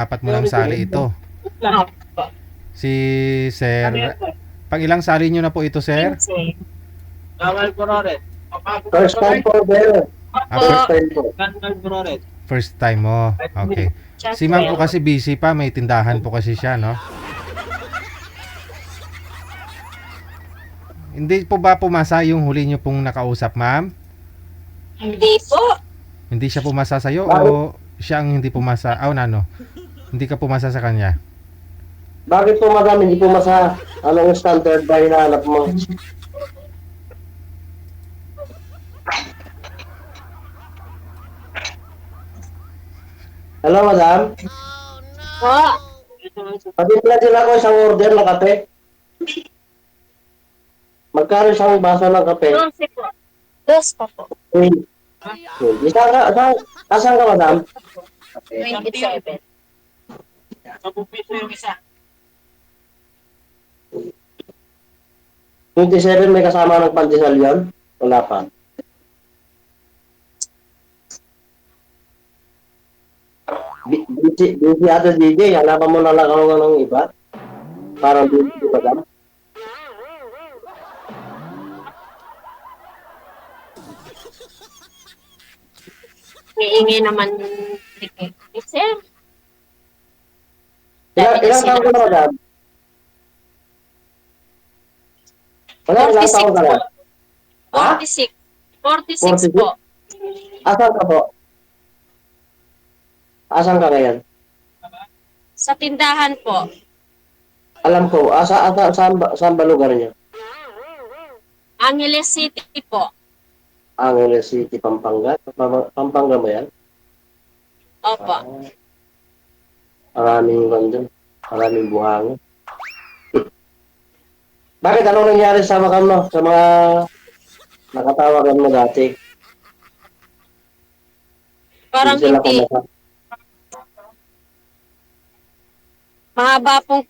Apat mo ng sali ito. Si Sir, pang ilang sali nyo na po ito, Sir? First time po, Bel. First time po. First time mo. Okay. Si ma'am po kasi busy pa, may tindahan po kasi siya, no? Hindi po ba pumasa yung huli nyo pong nakausap, ma'am? Hindi po. Hindi siya pumasa sa'yo o Bakit, siya ang hindi pumasa? Oh, ano? Hindi ka pumasa sa kanya? bakit po madam, hindi po masa, anong standard ba hinahanap mo? Hello, madam? Po. Patimpla din ako isang order ng kape. Magkano isang baso ng kape? 12 po. 12 pa po. Hmm. Asan ka, madam? 27. 27 may kasama ng pandesal yun? Wala pa. Busy ata DJ, hanapan mo na lang ako ng iba. Parang busy, madam. Hiingi naman ni Sir. Ilang taon ka na, madam? Wala, ilang 46 taon ka na? po. Ha? 46. 46 po. Asan ka po? Asan ka ngayon? Sa tindahan po. Alam ko, saan ba lugar niyo? Angeles City po. Angeles City, Pampanga? Pampanga ba yan? Opo. Maraming bandun. Maraming buhangin. Bakit? Anong nangyari sa makan mo? Sa mga nakatawagan mo dati? Parang Hindi sila hindi. kumasa. Mahaba pong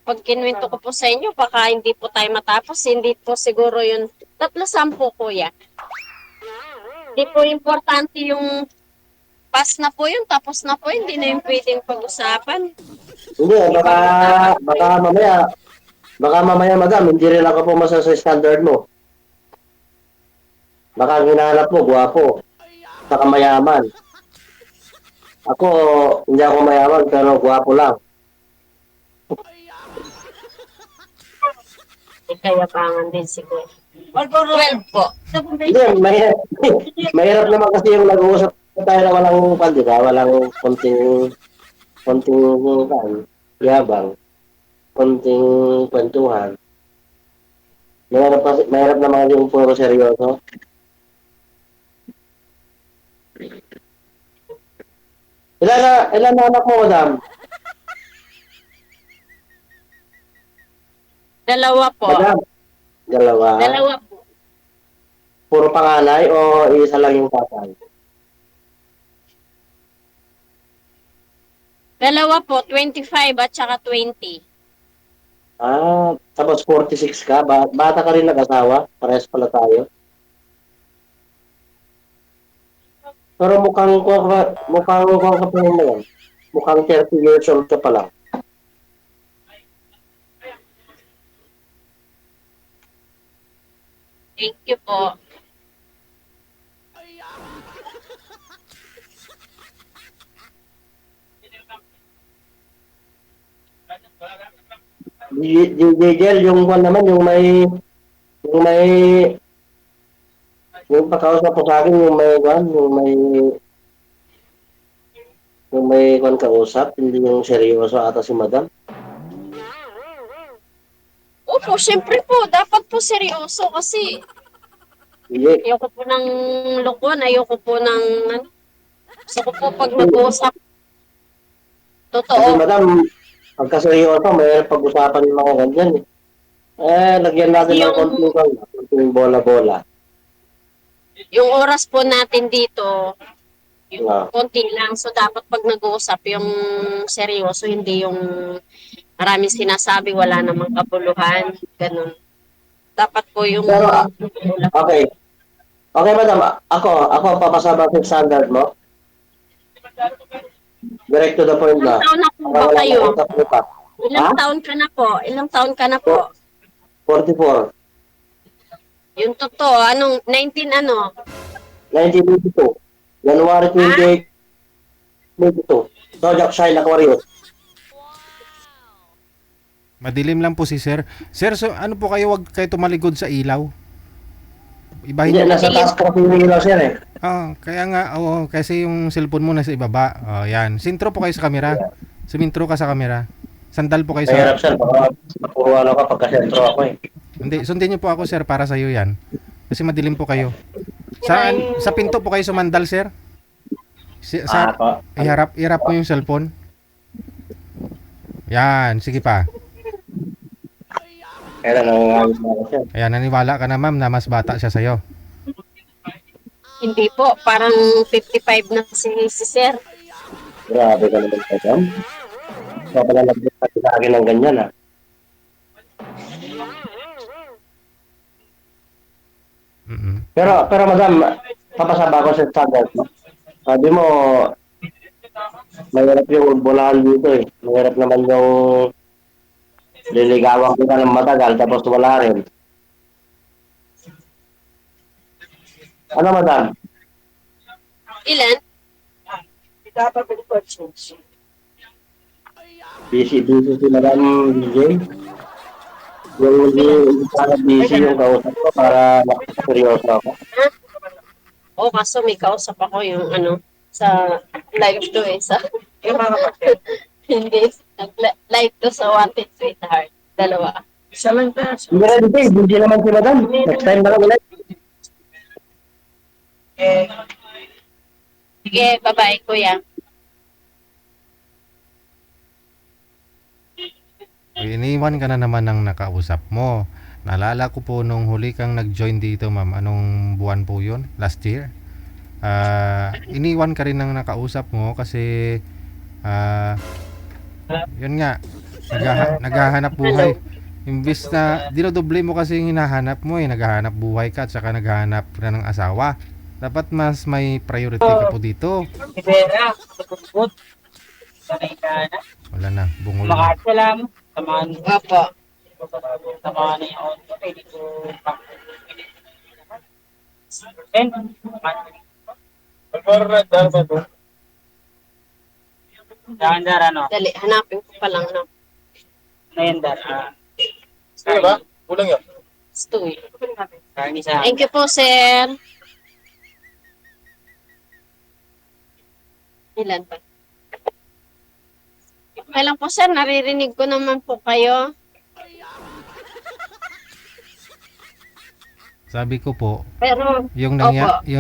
pag kinuwento ko po sa inyo, baka hindi po tayo matapos. Hindi po siguro yun. 3-10 kuya. Hindi po importante yung pass na po yun, tapos na po, hindi na yung pwedeng pag-usapan. Hindi, baka mamaya madam, hindi rin ako pumasa sa standard mo. Baka ang hinahanap mo, guwapo, saka mayaman. Ako, hindi ako mayaman, pero guwapo lang. Ikayabangan din siguro. 12 po. Hindi, mahirap naman kasi yung nag-uusap tayo na walang di ba? Walang konting yabang, konting kwentuhan. Mahirap naman yung puro seryoso. Ilan na anak mo, madam? 2 po. Madam, dalawa. 2 po. Puro panganay o isa lang yung tatay? 2 po, 25 at saka 20. Tapos 46 ka. Bata ka rin nag-asawa. Parehas pala tayo. Pero mukhang ka pa rin naman. Mukhang 30 years old ka pa lang. Thank you po. Jigel, yung one naman, yung may, yung pakausap po sa akin, yung may kwan kausap, hindi yung seryoso ata si madam. Opo, syempre po, dapat po seryoso kasi Hindi. ayoko po ng lukon, ayoko po ng gusto ko po pag nag-uusap. Kasi Totoo. madam, pagka seryoso, may pag-usapan yung mga ganyan eh. Lagyan natin ng konting bola-bola. Yung oras po natin dito, yung Ah. konti lang. So, dapat pag nag-uusap, yung seryoso, hindi yung maraming sinasabi, wala namang kabuluhan. Ganun. Dapat po yung... Pero, okay. Okay, madam. Ako papasama sa standard mo. Direct to the point Ilang na. taon na po Para ba wala kayo? nang utap-utap. Ilang Ha? taon ka na po? Ilang taon ka na po? 44. Yung totoo, anong 19 ano? 1982. January 28, 22. Zodiac sign Aquarius. Madilim lang po si sir. Sir, so ano po kayo, wag kayo tumalikod sa ilaw. Ibahin Hindi, nyo. nasa taas ko kasi yung ilaw sir eh. Kaya nga, kasi yung cellphone mo nasa ibaba. Yan. Sintro po kayo sa camera. Sumintro ka sa camera. Sandal po kayo Mahirap sa... sir, baka puro ano ka pagka-sentro ako eh. Hindi, sundin niyo po ako sir para sa iyo yan. Kasi madilim po kayo. Sa pinto po kayo sumandal sir. Pa. Iharap mo yung cellphone. Yan, sige pa. Kaya nangangalit na ako sir. Ayan, naniwala ka na ma'am na mas bata siya sa'yo. Hindi po, parang 55 na si sir. Grabe ka naman po dyan. So pala nagdito sa akin ng ganyan ah. Pero madam, papasaba ko sa tagal. Sabi mo, mahirap yung bulahan dito eh. Mahirap naman yung liligawan kita ng matagal tapos wala rin. Ano madam? Ilan? Busy si madam DJ. Yung hindi para busy yung kausap ko para seryoso ako. Oo, kaso may kausap ako yung ano, sa live to eh. Sa, hindi, live to sa Wanted Sweetheart. Dalawa. Isa lang ta. Hindi na DJ, busy naman si madam. Next time na lang ulit. Sige, bye-bye, kuya. Iniwan ka na naman ng nakausap mo. Naalala ko po nung huli kang nag-join dito ma'am. Anong buwan po yun? Last year? Iniwan ka rin ng nakausap mo kasi yun nga, naghahanap buhay. Imbis na dinodoble mo kasi yung hinahanap mo naghahanap buhay ka at saka naghahanap ka ng asawa. Dapat mas may priority ka po dito. Wala na, bungol na. Salam, samahan Opo. samahan na yung auto, pwede ko then, Dar, ano? Dali, hanapin ko pa lang, no? Nayandar, Ano ba? Kulang yun. Stoy. Karni sa Thank you po, sir. Ilan pa? Okay lang po, sir. Naririnig ko naman po kayo. Sabi ko po, Pero, yung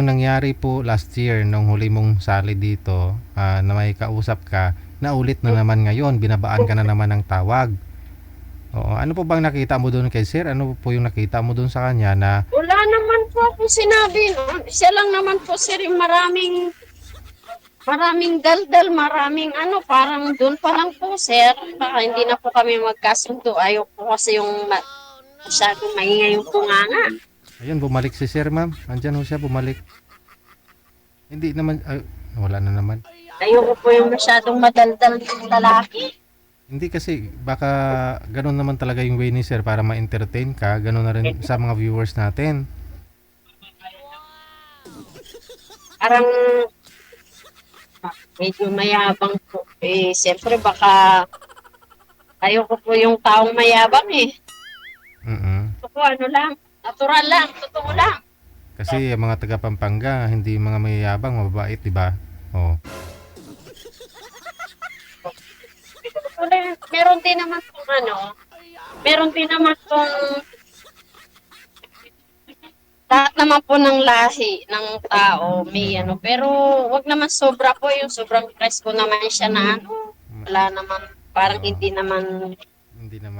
nangyari po last year nung huli mong sali dito, na may kausap ka, naulit na naman ngayon, binabaan ka na naman ng tawag. Oo, ano po bang nakita mo doon kay sir? Ano po yung nakita mo doon sa kanya na wala naman po akong sinabi, no? Siya lang naman po, sir, yung maraming daldal, maraming ano, parang doon pa lang po, sir. Baka hindi na po kami magkasundo. Ayaw po kasi yung masyadong maingay yung bunganga. ayun, bumalik si sir ma'am. Andyan ho siya, bumalik. Hindi naman, wala na naman. Ayoko po yung masyadong madaldal yung lalaki. Hindi kasi, baka ganun naman talaga yung way ni sir para ma-entertain ka. Ganun na rin sa mga viewers natin. Parang medyo mayabang po. Siyempre baka ayoko po yung taong mayabang eh. Ito po ano lang, natural lang, totoo lang. Kasi ang mga taga Pampanga, hindi mga mayayabang, mababait, di ba? Oh. Meron din naman pong ano, meron din naman pong lahat naman po ng lahi ng tao may ano, pero wag naman sobra po yung sobrang presko naman siya na ano, wala naman, parang hindi naman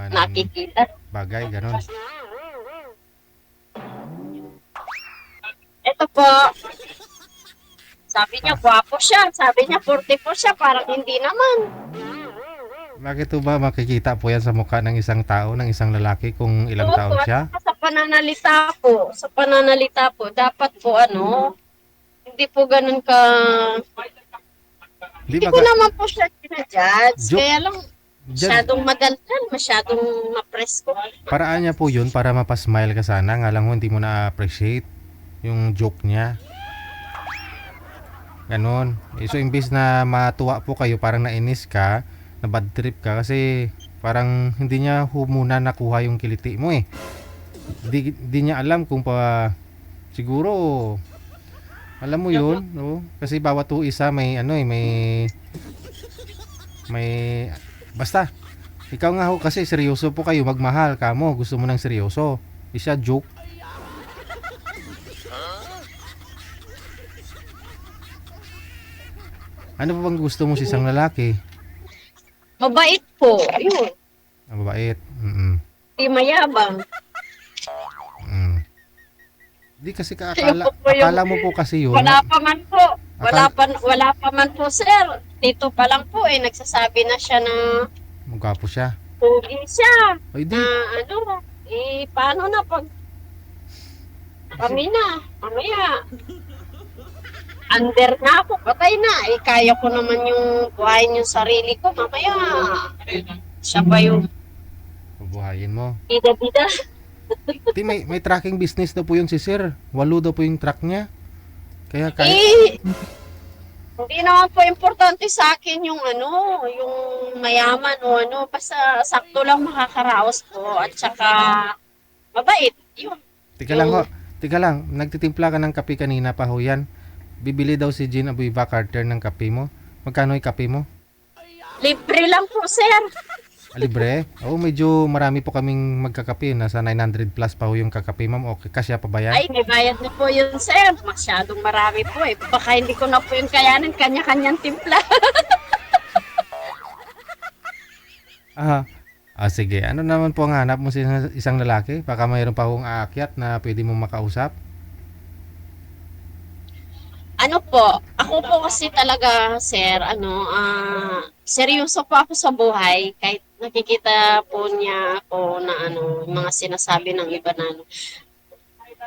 nakikita. Bagay, ganun. Ito po, sabi niya gwapo siya, sabi niya 44 siya, parang hindi naman. Bakit po ba makikita po yan sa mukha ng isang tao, ng isang lalaki kung ilang Oo taon po, siya? at sa pananalita po, dapat po ano, hindi po ganun ka Di Hindi ba ko ka, naman po siya sinajudge. Joke. Kaya lang, dyan, masyadong madaldal, masyadong ma-press ko. paraan niya po yun para mapasmile ka sana. Nga lang ho, hindi mo na-appreciate yung joke niya. Ganon. So, imbis na matuwa po kayo, parang nainis ka, na bad trip ka, kasi parang hindi niya muna nakuha yung kiliti mo eh. Di niya alam kung siguro, alam mo yun, no? Kasi bawat isa may may, basta, ikaw nga ho, kasi seryoso po kayo, magmahal ka mo, gusto mo ng seryoso. Isa joke. Ano pa bang gusto mo sa isang lalaki? Mabait po. Yun. Ang mabait. Mm-mm. Di mayabang. Mm. Di kasi Ayun po yung- akala mo po kasi yun. Wala pa man po. Wala pa man po, sir. Dito pa lang po nagsasabi na siya na Magwapo siya. pugi siya. Ay di. Na paano na pag kami na, mamaya. Under na ako, patay na. Kaya ko naman yung buhayin yung sarili ko. Mamaya, siya pa yung Bubuhayin mo. bida-bida. Di may tracking business daw po yun si Sir. 8 daw po yung track niya. Kaya Hindi naman po importante sa akin yung yung mayaman o basta sakto lang makakaraos po at saka mabait. Yun. Tika lang ho. Tika lang, nagtitimpla ka ng kape kanina pa ho yan. Bibili daw si Jean Abuiva Carter ng kape mo. Magkano yung kape mo? Libre lang po, sir. Libre? Oo, medyo marami po kaming magkakape. Nasa 900 plus pa ho yung kakape, ma'am. Okay, kasya pa ba yan? Ay, may bayad na po yun, sir. Masyadong marami po eh. Baka hindi ko na po yung kayanin, kanya-kanyang timpla. Aha. Sige. Ano naman po ang hanap mo sa isang lalaki? Baka mayroon pa akong aakyat na pwede mong makausap. Ano po, ako po kasi talaga, sir, seryoso po ako sa buhay. Kahit nakikita po niya ako na mga sinasabi ng iba na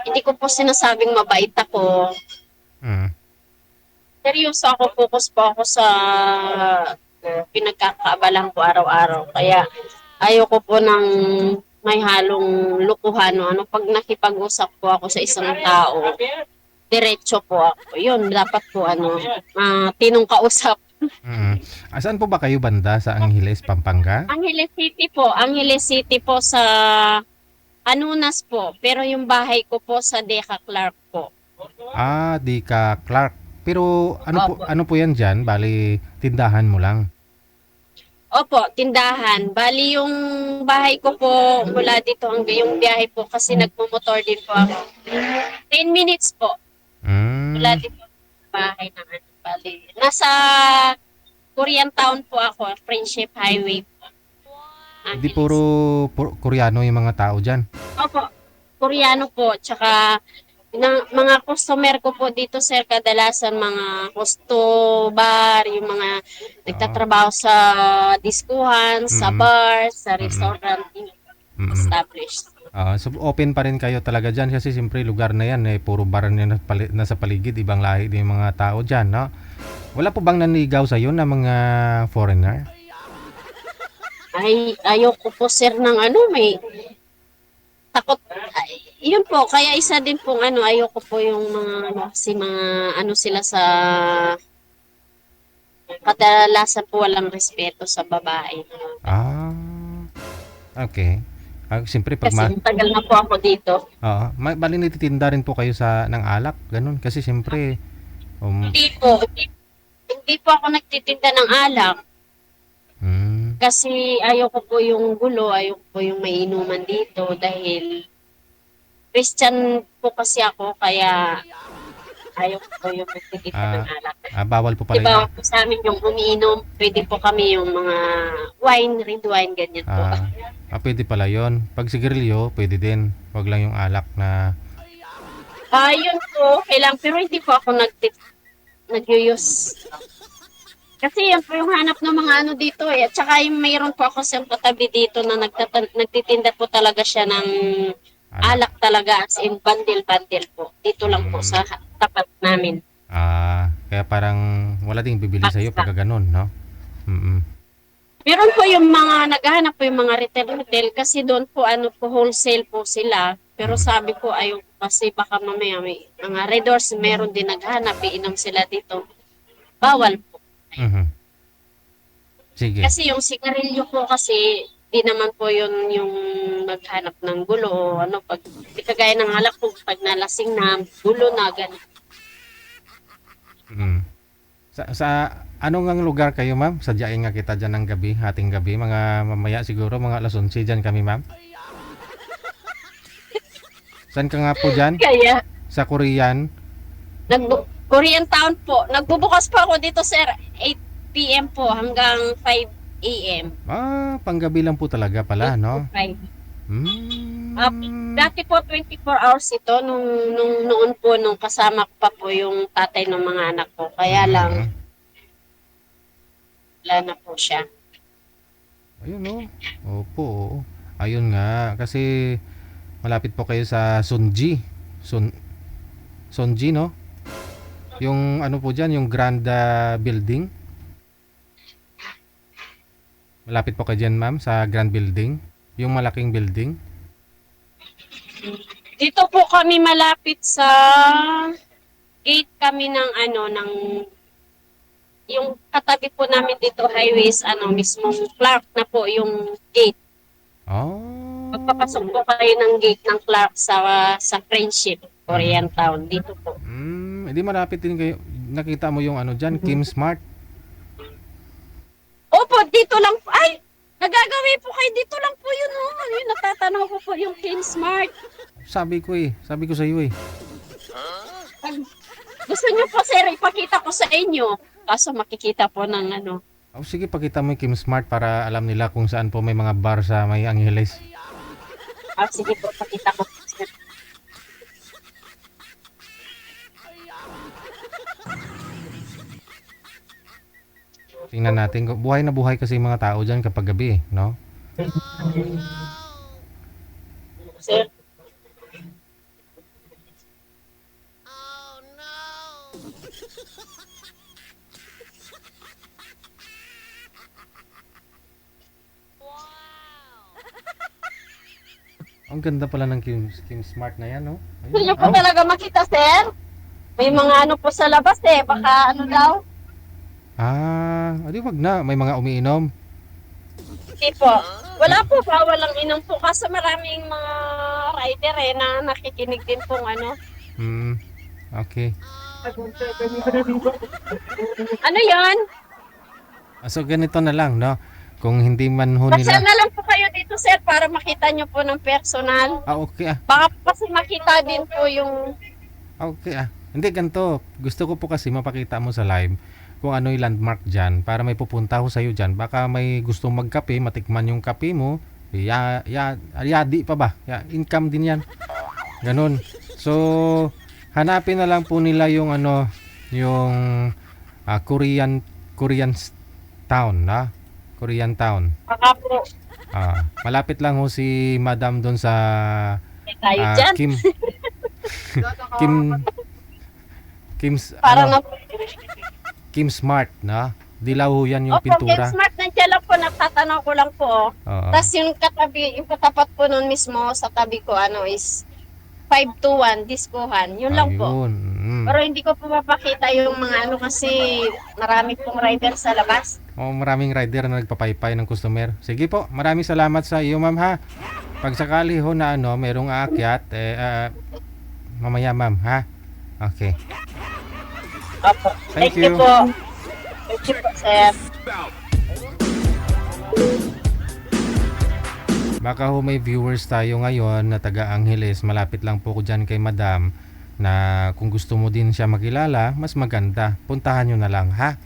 hindi ko po sinasabing mabait ako. Mm. Seryoso ako, focus po ako sa pinagkakaabalahan ko araw-araw. Kaya ayoko po ng may halong lukuhan. Pag nakipag-usap po ako sa isang tao, diretso po ako. Yun, dapat po tinong kausap. Mm. Saan po ba kayo banda? Sa Angeles, Pampanga? Angeles City po sa Anunas po. Pero yung bahay ko po sa Deca Clark po. Di ka Clark. Pero ano po yan dyan? Bali, tindahan mo lang. Opo, tindahan. Bali yung bahay ko po mula dito hanggang yung biyahe po kasi nagmumotor din po ako. 10 minutes po. Mula dito sa bahay na bali. Nasa Korean Town po ako, Friendship Highway po. Hindi puro Koreano yung mga tao dyan. Opo, Koreano po. Tsaka mga customer ko po dito, sir, kadalasan mga hosto bar, yung mga nagtatrabaho sa diskuhan, sa bar, sa restaurant, established. So open pa rin kayo talaga dyan kasi siyempre lugar na yan puro bar na nasa paligid, ibang lahi din yung mga tao dyan, no? Wala po bang nanligaw sa'yo na mga foreigner? Ay, ayoko po, sir, ng may takot. Yun po, kaya isa din pong ayoko po yung mga sila sa kadalasan po walang respeto sa babae. Okay. Siyempre pag Kasi tagal na po ako dito. bali nititinda rin po kayo ng alak, ganun. Kasi siyempre Hindi po ako nagtitinda ng alak. Kasi ayoko po yung gulo, ayoko po yung mainuman dito dahil Christian po kasi ako, kaya ayoko po yung nagtitinda ng alak. bawal po pala Diba po sa amin yung umiinom, pwede po kami yung mga red wine, ganyan po. Pwede pala yon. Pag sigarilyo, pwede din. Wag lang yung alak na Yun po, kailang, pero hindi po ako nag-use. Kasi yan po yung hanap ng mga dito eh. At saka yung mayroon po ako sa katabi dito na nagtitinda po talaga siya ng alak talaga, as in bundle po. Dito lang po sa tapat namin. Kaya parang wala ding bibili sa'yo pagka ganun, no? Mm. Meron po yung mga naghahanap po yung mga retail kasi doon po ano po wholesale po sila. Pero sabi ko ayaw kasi baka mamaya may mga Red Doors meron din naghahanap, iinom sila dito. Bawal po. Mhm. Sige. Kasi yung sigarilyo po kasi di naman po yun yung maghanap ng gulo o ano pag di kagaya ng alak po pag nalasing na gulo na ganun. Mm. Sa anong ngang lugar kayo, ma'am? Sadyain nga kita dyan ng gabi, hating gabi, mga mamaya siguro, mga alas 11 dyan kami, ma'am. Saan ka nga po dyan? Kaya Sa Korean? Korean Town po. Nagbubukas po ako dito sir 8 PM po hanggang 5 AM. Panggabi lang po talaga pala, no? 5. Mm. Dati po 24 hours ito noon po nung kasama ko pa po yung tatay ng mga anak ko. Kaya lang wala na po siya. Ayun, no? Opo, oo. Ayun nga, kasi malapit po kayo sa Sunji. Sunji, no? Yung ano po dyan, yung Grand Building. Malapit po kayo dyan, ma'am, sa Grand Building. Yung malaking building. Dito po kami malapit sa gate kami ng yung katabi po namin dito highways mismong Clark na po yung gate. Oh. Pagpapasok po kayo ng gate ng Clark sa Friendship, Korean Town dito po. Hindi malapit din kayo. Nakita mo yung ano dyan, Kim Smart. Opo, dito lang po. Ay, nagagawin po kayo dito lang po yun. Yun, natatanaw ko po yung King Smart. Sabi ko sa iyo eh. Gusto niyo po sir, ipakita ko sa inyo. Kaso makikita po ng Sige, pakita mo yung Kim Smart para alam nila kung saan po may mga bar sa may Angeles. Sige po, pakita ko po sir. Tingnan natin. Buhay na buhay kasi yung mga tao dyan kapag gabi, no? Sir, Ang ganda pala ng Kim Smart na yan, no? gusto niyo po talaga makita sir? May mga po sa labas baka daw? Di wag na. May mga umiinom. Hindi po. Wala po, bawal lang inom po kasi maraming mga rider na nakikinig din pong Okay. Ano yan? So, ganito na lang, no? Kung hindi man ho Pasya nila... na lang po kayo dito sir para makita niyo po ng personal. Okay Baka kasi makita din po yung Okay Hindi, ganito. Gusto ko po kasi mapakita mo sa live kung ano yung landmark dyan para may pupunta ho sa'yo dyan. Baka may gustong magkape, matikman yung kape mo. Yadi pa ba? Income din yan. Ganun. So, hanapin na lang po nila yung yung Korean town, na? Korean town. baka po Malapit lang ho si Madam doon sa tayo dyan. Para na po. Kim Smart, na? Dilaw ho yan yung Opo, Kim pintura. Smart, nandiyan lang po, nagtatanong ko lang po. Oo. Tapos yung katapat po nun mismo sa tabi ko, is 521, diskuhan. Yun lang po. Ayun. Pero hindi ko po mapakita yung mga kasi marami pong rider sa labas. Maraming rider na nagpapaypay ng customer. Sige po, maraming salamat sa iyo, ma'am, ha. Pag sakali ho na merong aakyat, mamaya, ma'am, ha. Okay. Opo. Thank you. po. Thank you po, sir. Baka ho may viewers tayo ngayon na taga Angeles. Malapit lang po ko dyan kay Madam, na kung gusto mo din siya makilala, mas maganda. Puntahan nyo na lang, ha.